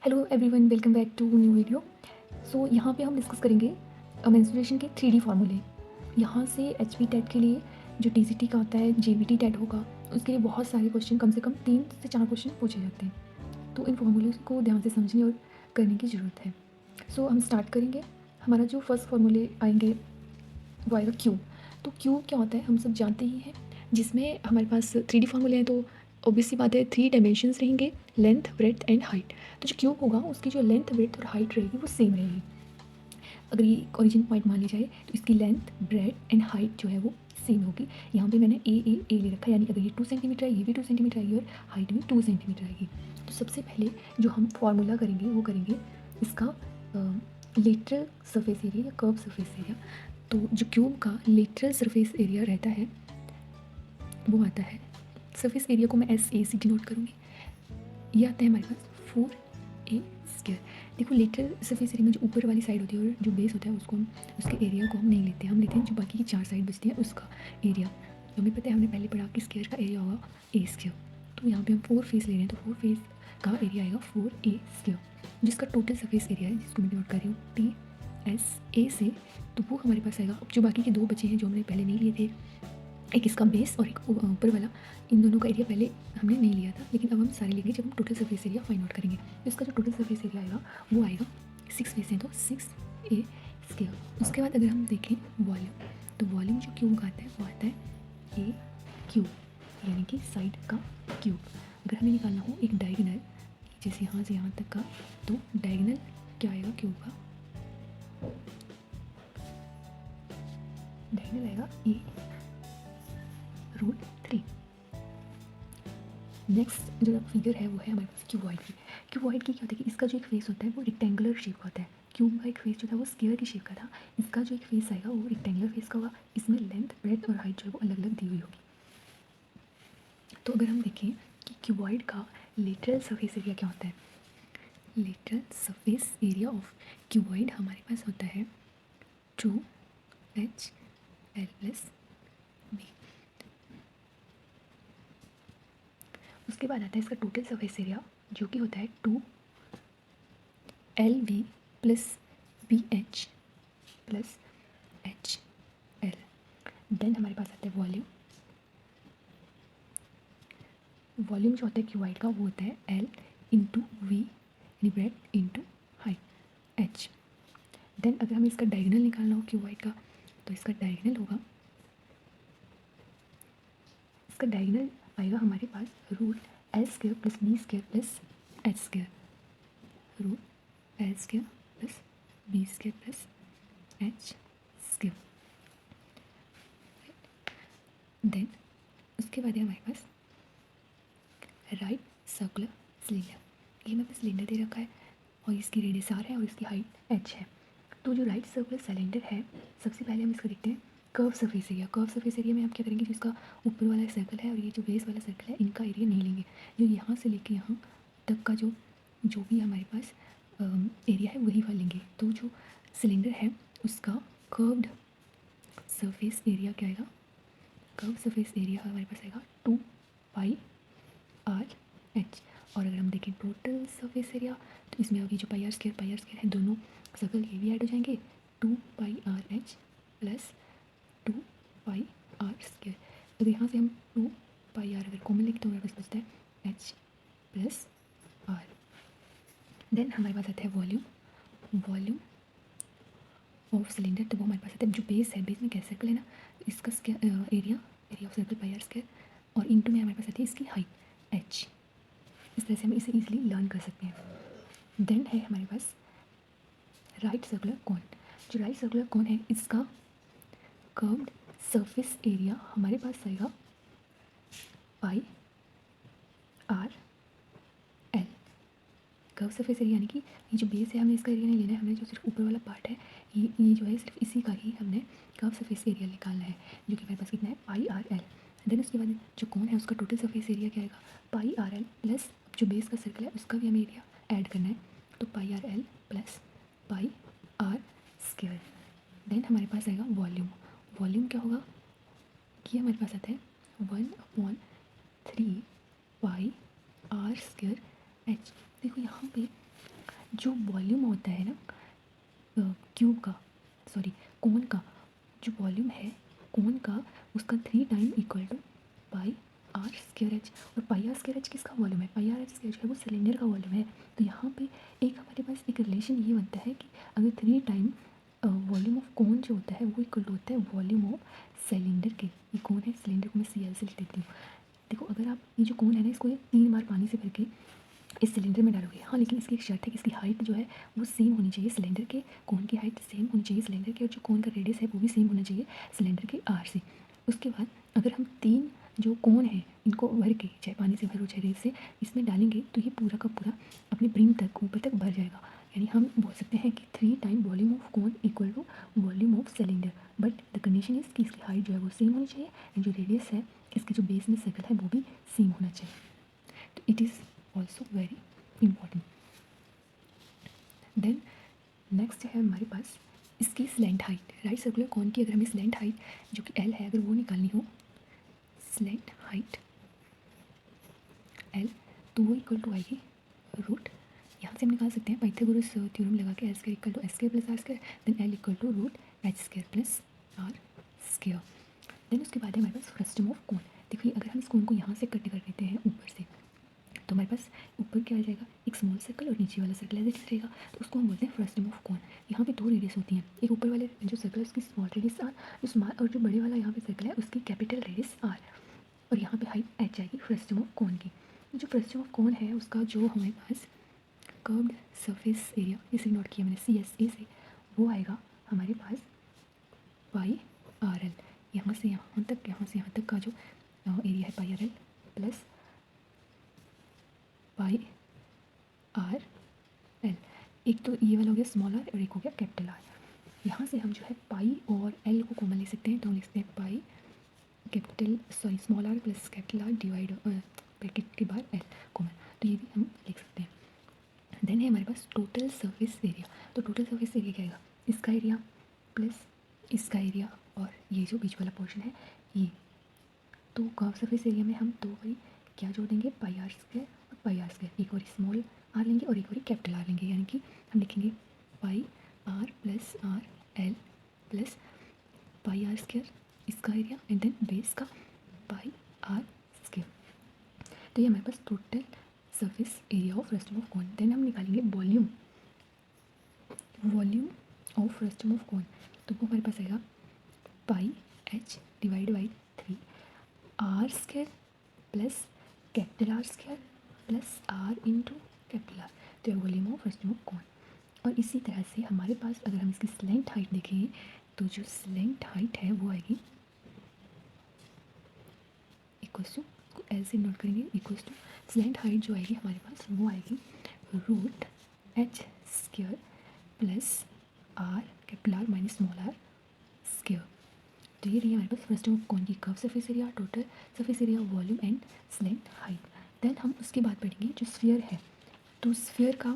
Hello everyone, welcome back to new video. So यहाँ पे हम डिस्कस करेंगे मेंस्ट्रुएशन के 3D फार्मूले। यहाँ से एचपी टेट के लिए जो टीजीटी का होता है, जेबीटी टेट होगा, उसके लिए बहुत सारे क्वेश्चन, कम से कम 3 से 4 क्वेश्चन पूछे जाते हैं। तो इन फार्मूले को ध्यान से समझने और करने की ज़रूरत है। सो हम स्टार्ट करेंगे। हमारा जो फर्स्ट फार्मूले आएंगे वो आएगा क्यूब। तो क्यूब क्या होता है हम सब जानते ही हैं, जिसमें हमारे पास 3D फार्मूले हैं। तो ऑब्वियसली बात है, 3 डायमेंशंस रहेंगे, लेंथ, ब्रेड्थ एंड हाइट। तो जो क्यूब होगा उसकी जो लेंथ, ब्रेड्थ और हाइट रहेगी वो सेम रहेगी। अगर ये ओरिजिन पॉइंट मान ली जाए तो इसकी लेंथ, ब्रेड एंड हाइट जो है वो सेम होगी। यहाँ पे मैंने ए ले रखा है, यानी अगर ये 2 सेंटीमीटर है, ये भी 2 सेंटीमीटर आएगी और हाइट भी 2 सेंटीमीटर आएगी। तो सबसे पहले जो हम फार्मूला करेंगे वो करेंगे इसका लेटरल सरफेस एरिया या कर्व सरफेस एरिया। तो जो क्यूब का लेटरल सरफेस एरिया रहता है वो आता है, सरफेस एरिया को मैं SA से डिनोट करूँगी। ये आता है हमारे पास 4A²। देखो, लेटरल सरफेस एरिया में जो ऊपर वाली साइड होती है और जो बेस होता है उसको हम, उसके एरिया को हम नहीं लेते हैं, हम लेते हैं जो बाकी की 4 साइड बचती है उसका एरिया। तो हमें पता है, हमने पहले पढ़ा कि स्क्वायर का एरिया होगा A²। तो यहाँ पे हम 4 फेस ले रहे हैं, तो 4 फेस का एरिया आएगा 4A², जिसका टोटल सरफेस एरिया है, जिसको मैं डिनोट कर रही हूँ TSA से। तो वो हमारे पास आएगा। अब जो बाकी के 2 बचे हैं जो हमने पहले नहीं लिए थे, एक इसका बेस और एक ऊपर वाला, इन दोनों का एरिया पहले हमने नहीं लिया था, लेकिन अब हम सारे लेंगे जब हम total surface area find out करेंगे। तो इसका जो टोटल सरफेस एरिया आएगा वो आएगा 6 फेस है तो 6A²। उसके बाद अगर हम देखें वॉल्यूम, तो वॉल्यूम जो क्यूब का आता है वो आता है A³ यानी कि साइड का क्यूब। अगर हमें निकालना हो एक डायगोनल, जैसे यहाँ से यहाँ तक का, तो डायगोनल क्या आएगा क्यूब का? डायगोनल आएगा A√3। नेक्स्ट जो फिगर है वो है हमारे पास क्यूबॉइड की। क्यूबॉइड की क्या होता है कि इसका जो एक फेस होता है वो रेक्टेंगुलर शेप का होता है। क्यूब का एक फेस जो था वो स्क्वायर की शेप का था, इसका जो एक फेस आएगा वो रेक्टेंगुलर फेस का होगा। इसमें लेंथ, ब्रेड्थ और हाइट जो है वो अलग अलग दी हुई होगी। तो अगर हम देखें कि क्यूबॉइड का लेटरल सरफेस एरिया क्या होता है, lateral surface area of cuboid हमारे पास होता है 2HL+B। उसके बाद आता है इसका टोटल सरफेस एरिया, जो कि होता है 2LV+BH+HL। देन हमारे पास आता है वॉल्यूम। वॉल्यूम जो होता है क्यूबॉइड का वो होता है L/V यानी breadth into height H। Then अगर हमें इसका डायगोनल निकालना हो क्यूबॉइड का, तो इसका डायगोनल होगा, इसका डायगोनल आएगा हमारे पास √L² + B² + H², √L² + B² + H²। Then उसके बाद है हमारे पास राइट सर्कुलर सिलेंडर। ये हमें सिलेंडर दे रखा है और इसकी रेडियस R है और इसकी हाइट H है। तो जो राइट सर्कुलर सिलेंडर है, सबसे पहले हम इसको देखते हैं curve surface area. Curve surface area में हम क्या करेंगे, जो इसका ऊपर वाला सर्कल है और ये जो बेस वाला सर्कल है, इनका एरिया नहीं लेंगे। जो यहाँ से लेके यहाँ तक का जो भी हमारे पास एरिया है वही वाला लेंगे। तो जो सिलेंडर है उसका कर्व्ड सरफेस एरिया क्या आएगा? कर्व सरफेस एरिया हमारे पास आएगा 2πr/h। और अगर हम देखें टोटल सरफेस एरिया, तो इसमें अभी जो पाई आर स्क्वायर है, दोनों सर्कल ये भी ऐड हो जाएंगे, 2πr/h + 2πr²। अगर यहाँ से हम 2πr अगर कॉमन लेंगे तो हमारे पास बचता है H + R। देन हमारे पास आता है वॉल्यूम ऑफ सिलेंडर। तो वो हमारे पास आता है जो बेस है, बेस में क्या सर्कल है ना, इसका एरिया ऑफ सर्कल πr² और इंटू में हमारे पास आती है इसकी हाइट H। इस तरह से हम इसे इजीली लर्न कर सकते हैं। देन है हमारे पास राइट सर्कुलर कोन। जो राइट सर्कुलर कोन है, इसका कर्व्ड सरफेस एरिया हमारे पास आएगा πr/l। कर्व सरफेस एरिया यानी कि ये जो बेस है, हमने इसका एरिया नहीं लेना है, हमने जो सिर्फ ऊपर वाला पार्ट है, ये जो है सिर्फ इसी का ही हमने कर्व सरफेस एरिया निकालना है, जो कि हमारे पास कितना है πr/l। देन उसके बाद जो कोन है उसका टोटल सरफेस एरिया क्या आएगा? πr/l प्लस जो बेस का सर्कल है उसका भी हमें एरिया ऐड करना है, तो πr/l + πr²। देन हमारे पास आएगा वॉल्यूम क्या होगा कि हमारे पास आता है 1/3πr²h। देखो यहाँ पे जो वॉल्यूम होता है ना क्यूब का, सॉरी कोन का, जो वॉल्यूम है कोन का, उसका 3 time equal to pi are square H. और पाई आर स्क्वायर एच किसका वॉल्यूम है? पाई आर एच स्क्वायर जो है वो सिलेंडर का वॉल्यूम है। तो यहाँ पे एक हमारे पास एक रिलेशन ये बनता है कि अगर 3 टाइम वॉल्यूम ऑफ कोन जो होता है वो इक्वल होता है वॉल्यूम ऑफ सिलेंडर के। ये कौन है? सिलेंडर को मैं सी एल से लिख देती हूँ। देखो अगर आप ये जो कोन है ना, इसको 3 बार पानी से भर के इस सिलेंडर में डालोगे, हाँ लेकिन इसकी एक शर्त है कि इसकी हाइट जो है वो सेम होनी चाहिए सिलेंडर के, कोन की हाइट सेम होनी चाहिए सिलेंडर के, और जो कोन का रेडियस है वो भी सेम होना चाहिए सिलेंडर के आर से। उसके बाद अगर हम 3 जो कोन है इनको भर के, चाहे पानी से भरो चाहे रेत से, इसमें डालेंगे तो ये पूरा का पूरा अपने ब्रिम तक ऊपर तक भर जाएगा। यानी हम बोल सकते हैं कि 3 time volume of cone equal to volume of cylinder, but the condition is कि इसकी हाइट जो है वो सेम होनी चाहिए एंड जो रेडियस है इसके जो बेस में सर्कल है वो भी सेम होना चाहिए। तो it is also very important. Then next है हमारे पास इसकी slant height. Right circular cone की अगर हमें स्लैंट हाइट जो कि एल है अगर वो निकालनी हो, स्लैंट हाइट एल, तो वो इक्वल टू आएगी रूट, यहाँ से हम निकाल सकते हैं पाइथागोरस थ्योरम लगा के, L square equal to S square plus R square, then L equal to root H square plus R square. Then उसके बाद है हमारे पास फ्रस्टम ऑफ कोन। देखिए अगर हम इस कोन को यहाँ से कट कर देते हैं ऊपर से, तो हमारे पास ऊपर क्या आ जाएगा? एक स्मॉल सर्कल और नीचे वाला सर्कल ऐसे रहेगा, तो उसको हम बोलते हैं फ्रस्टम ऑफ कोन। यहाँ पे 2 रेडियस होती हैं, एक ऊपर वाले जो सर्कल है उसकी स्मॉल रेडियस आर, जो स्मॉल और जो बड़े वाला यहाँ पे सर्कल है उसकी कैपिटल रेडियस आर, और यहाँ पे हाइट एच आएगी फ्रस्टम ऑफ कोन की। जो फ्रस्टम ऑफ कोन है उसका जो हमारे पास कर्व्ड सरफेस एरिया, इसे नोट किया मैंने सी एस ए से, वो आएगा हमारे पास पाई आर एल। यहाँ से यहाँ तक, यहाँ से यहाँ तक का जो एरिया है pi r l plus pi r l. एक तो ये वाला हो गया स्मॉल आर और एक हो गया कैपिटल आर। यहाँ से हम जो है पाई और एल को कॉमन ले सकते हैं, तो हम लिखते हैं pi capital sorry small R plus capital R divide bracket के बाद एल कॉमन, तो ये भी हम लिख सकते हैं। देन है हमारे पास टोटल सरफेस एरिया। तो टोटल सरफेस एरिया क्या आएगा? इसका एरिया प्लस इसका एरिया और ये जो बीच वाला पोर्शन है ये। तो कर्व सरफेस एरिया में हम 2 बारी क्या जोड़ देंगे? पाई आर स्क्वायर और पाई आर स्क्वायर, एक बारी स्मॉल आर लेंगे और एक बारी कैपिटल आर लेंगे, यानी कि हम लिखेंगे pi are plus r l plus pi are square इसका एरिया एंड देन बेस का पाई आर स्क्वायर। तो ये हमारे पास total surface area of frustum of cone. Then हम निकालेंगे volume of frustum of cone, तो वो हमारे पास आएगा pi h divide by 3 r square plus capital r square plus r into capital r, तो volume of frustum of cone. और इसी तरह से हमारे पास अगर हम इसकी स्लैंट हाइट देखें, तो जो स्लैंट हाइट है वो आएगी इक्वल्स टू, एल से नोट करेंगे, इक्वल्स टू स्लैंट हाइट जो आएगी हमारे पास वो आएगी root H square plus R capital R minus small R square. तो ये रही हमारे पास फर्स्ट ऑफ कोन की curve surface area, total surface area, volume and slant height. Then हम उसके बाद पढ़ेंगे जो स्फीयर है, तो स्फीयर का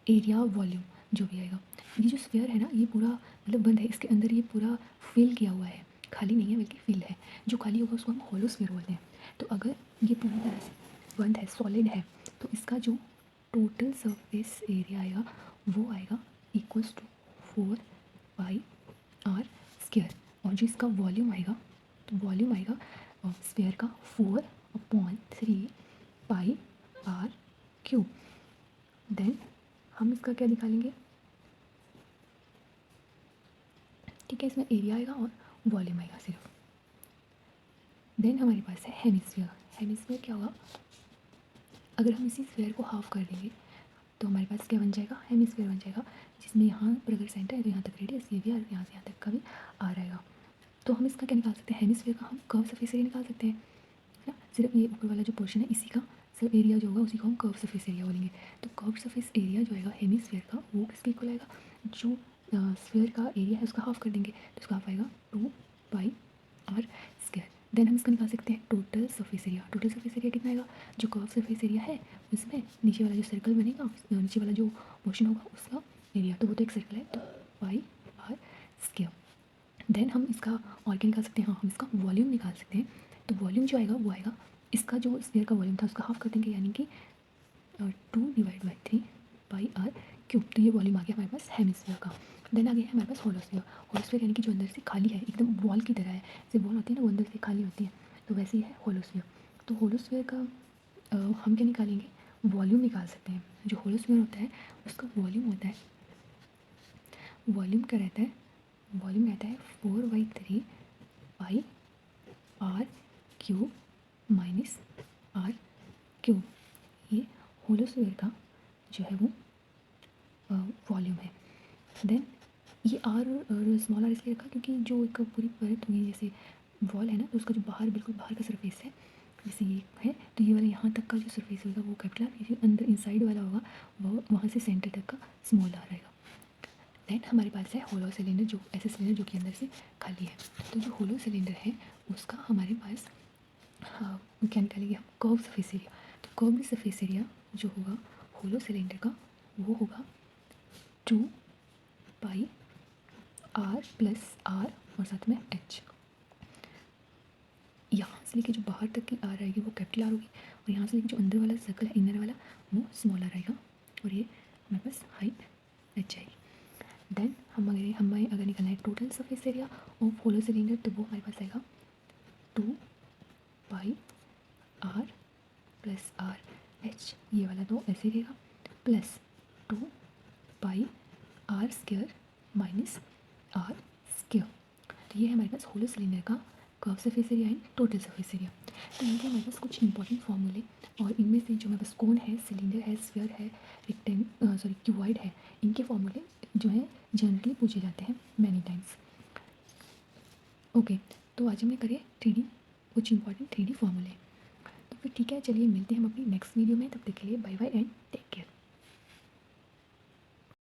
एरिया वॉल्यूम जो भी आएगा। ये जो स्फीयर है ना ये पूरा मतलब बंद है, इसके अंदर ये पूरा फिल किया हुआ है, खाली नहीं है बल्कि फिल है। जो खाली होगा उसको हम होलो स्फीयर बोलते हैं। तो अगर ये पूरी तरह से बंद है, सॉलिड है, तो इसका जो टोटल सरफेस एरिया आएगा वो आएगा equals to 4 pi are square, और जो इसका वॉल्यूम आएगा तो वॉल्यूम आएगा स्फीयर का 4/3 पाई आर क्यूब। देन हम इसका क्या निकालेंगे? ठीक है, इसमें एरिया आएगा और वॉल्यूम आएगा सिर्फ। देन हमारे पास है हेमिस्फीयर। हेमिस्फीयर क्या होगा? अगर हम इसी स्फीयर को हाफ कर देंगे तो हमारे पास क्या बन जाएगा? हेमिस्फीयर बन जाएगा, जिसमें यहाँ पर अगर सेंटर है तो यहाँ तक रेडियस ये भी और यहाँ से यहाँ तक का भी आ रहेगा। तो हम इसका क्या निकाल सकते हैं? हेमिस्फीयर का हम कर्व सरफेस एरिया निकाल सकते हैं, है ना। सिर्फ ये ऊपर वाला जो पोर्शन है इसी का सिर्फ एरिया जो होगा उसी को हम कर्व सरफेस एरिया बोलेंगे। तो कर्व सरफेस एरिया जो आएगा हेमिस्फीयर का वो किसके इक्वल आएगा? जो स्फीयर का एरिया है उसका हाफ कर देंगे तो उसका हाफ आएगा 2 पाई आर स्क्वायर। देन हम इसका निकाल सकते हैं total surface area. Total surface area कितना आएगा? जो कर्व सरफेस एरिया है उसमें नीचे वाला जो सर्कल बनेगा, नीचे वाला जो पोर्शन होगा उसका एरिया, तो वो तो एक सर्कल है तो पाई आर स्क्वायर। देन हम इसका और क्या निकाल सकते हैं? हाँ, हम इसका वॉल्यूम निकाल सकते हैं। तो वॉल्यूम जो आएगा वो आएगा इसका जो स्फीयर का वॉल्यूम था उसका हाफ कर देंगे, यानी कि 2 डिवाइड बाई 3 क्यूब, तो ये वॉल्यूम आ गया हमारे पास हेमिस्फीयर का। देन आ गया है हमारे पास होलोस्फीयर। होलोस्फीयर यानी कि जो अंदर से खाली है, एकदम वॉल की तरह है, जैसे वॉल होती है ना वो अंदर से खाली होती है, तो वैसे ही है होलोस्फीयर। तो होलोस्फीयर का हम क्या निकालेंगे, वॉल्यूम निकाल सकते हैं। जो होलोस्फीयर होता है उसका वॉल्यूम होता है, वॉल्यूम क्या रहता है, वॉल्यूम रहता है 4/3 pi r cube minus r cube. ये होलोस्फीयर का जो है वो वॉल्यूम है। देन ये आर और स्मॉल आर इसलिए रखा क्योंकि जो एक पूरी परत हुई जैसे वॉल है ना, तो उसका जो बाहर बिल्कुल बाहर का सरफेस है, जैसे ये है, तो ये वाला यहाँ तक का जो सरफेस होगा वो कैपिटल आर, ये अंदर इनसाइड वाला होगा वो वहाँ से सेंटर तक का स्मॉल आर रहेगा। देन हमारे पास है होलो सिलेंडर, जो ऐसे सिलेंडर जो कि अंदर से खाली है। तो जो होलो सिलेंडर है उसका हमारे पास क्या निकालेंगे हम, कर्व सरफेस एरिया। तो कर्व सरफेस एरिया जो होगा होलो सिलेंडर का वो होगा 2 पाई आर प्लस आर और साथ में एच। यहाँ से लेके जो बाहर तक की आर आएगी वो कैपिटल आर होगी, और यहाँ से लेके जो अंदर वाला सर्कल है इनर वाला वो स्मॉल आर आएगा, और ये हमारे पास हाइट एच आएगी। देन हमें अगर निकालना है total surface area of hollow cylinder, तो वो हमारे पास आएगा 2 pi are plus R H, ये वाला तो ऐसे रहेगा, plus 2 pi are square minus R square. तो ये है हमारे पास होलो सिलेंडर का curve surface area and total surface area. तो ये थे हमारे पास कुछ इंपॉर्टेंट फॉर्मूले, और इनमें से जो हमारे पास कोन है, सिलेंडर है, स्फीयर है, क्यूबॉइड है, इनके फॉर्मूले जो हैं जनरली पूछे जाते हैं मैनी टाइम्स। ओके, तो आज हमने करे 3D, कुछ इंपॉर्टेंट 3D फॉर्मूले। तो फिर ठीक है, चलिए मिलते हैं हम अपनी नेक्स्ट वीडियो में, तब तक के लिए bye bye and take care.